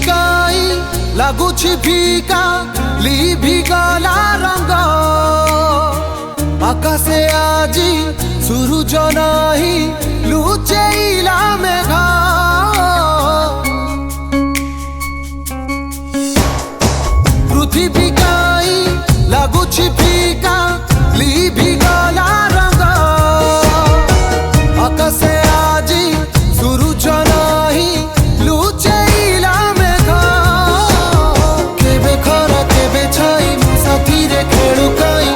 काई लगुछि फीका लिभि गला रंग आकाशे आजी सूरज नाही लुचैला मेघ पृथ्वी काई लगुछि फीका लिभि गला रंग आकाशे आजी सूरज नाही लुचैला मेघ केबे खरा केबे छाई मो साथी रे खेलु काई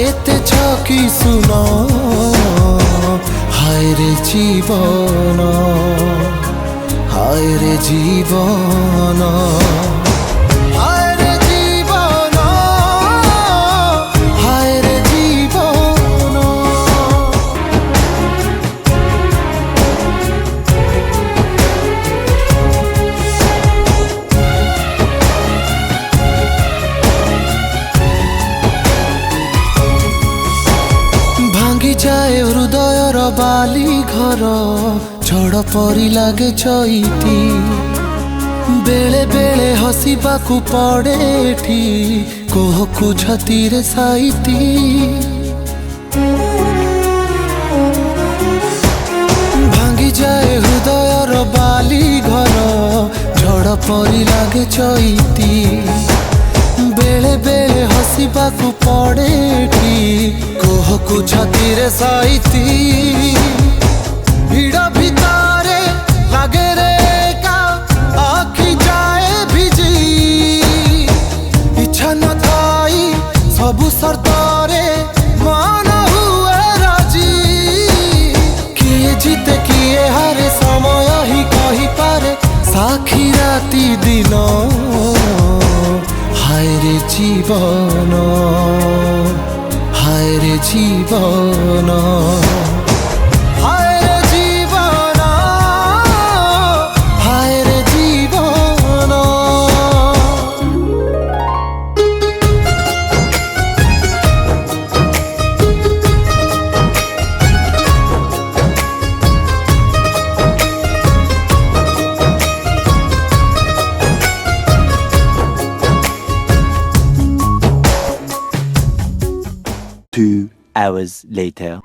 एते छकी सुनो हाय रे जीवन हाय रे जीवन हाय रे जीवन हाय रे जीवन भांगी जाए हृदयर बाली घर झड़ परी लागे चैती बेले बेले हसीबाकू पड़े एठी कोहकू छतीरे साइती भांगी जाए हृदयर बाली घर झड़ परी लागे चैती बेले बेले हसीबाकू पड़े एठी कोहकू छतीरे साइती भिड़ भितारे लागे रे का आखि जाए भिजी इच्छा न थाई सबु सर्दारे मान हुए राजी किए जीते किए हारे समय ही कही पारे साखी राती दिन हाय रे जीवन हाय रे जीवन हाय रे जीवन हाय रे जीवन Two hours later.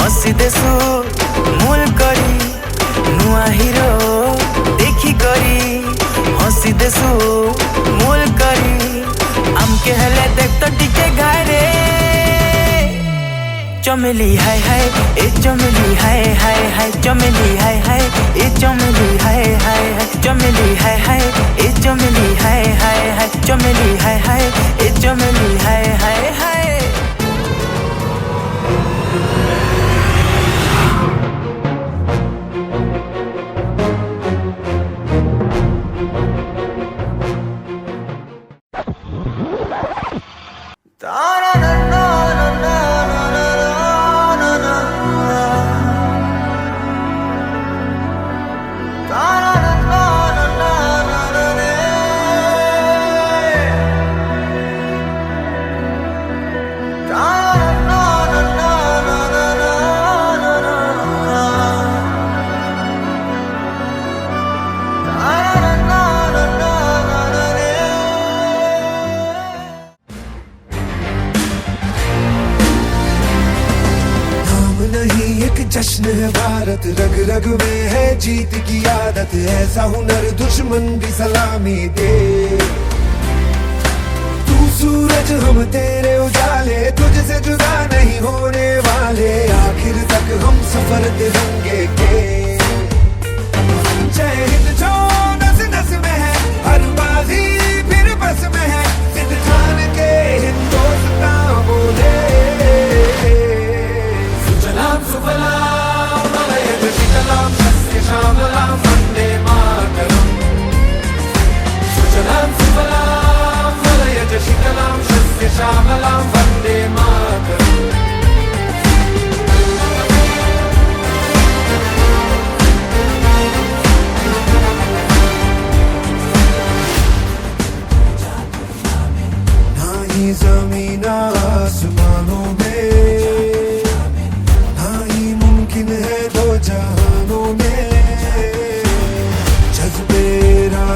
हसी देसु मूल करी नुआ हीरो देखी करी हसी देसु मूल करी आमके हेले देख तो टिके घारे चमेली हाय हाय ए चमेली हाय हाय हाय चमेली हाय हाय ए चमेली हाय हाय हाय चमेली हाय हाय ए चमेली हाय हाय हाय चमेली हाय हाय ए चमेली हाय हाय हाय जश्न है भारत रग रग में है जीत की आदत ऐसा हुनर दुश्मन भी सलामी दे तू सूरज हम तेरे उजाले तुझसे जुदा नहीं होने वाले आखिर तक हम सफर तिरंगे के जय हिंद जो नस नस में है हर बाजी फिर बस में है जिद ठान के हिंदुस्तान बोले सुजलाम सुफलाम मलयज शीतलाम सस्य श्यामलाम वंदे मातरम सुजलाम सुफलाम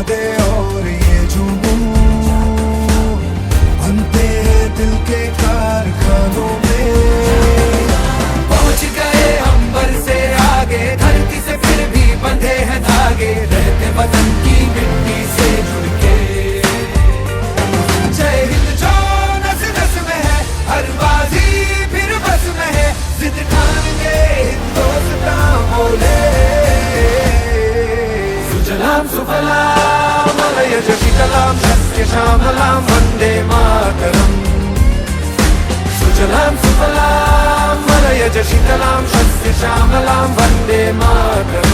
दे और ये जुनून बनते हैं दिल के कारखानों में। पहुंच गए अंबर से आगे, धरती से फिर भी बंधे हैं धागे, रहते वतन की मिट्टी से जुड़ के। जय हिंद जो नस नस में है, हर बाजी फिर बस में है, जिद ठान के हिंदुस्तान बोले। सुजलाम सुफलाम मलयज शीतलाम शस्य श्यामलाम वंदे मातरम। सुजलाम सुफलाम मलयज शीतलाम शस्य श्यामलाम वंदे मातरम।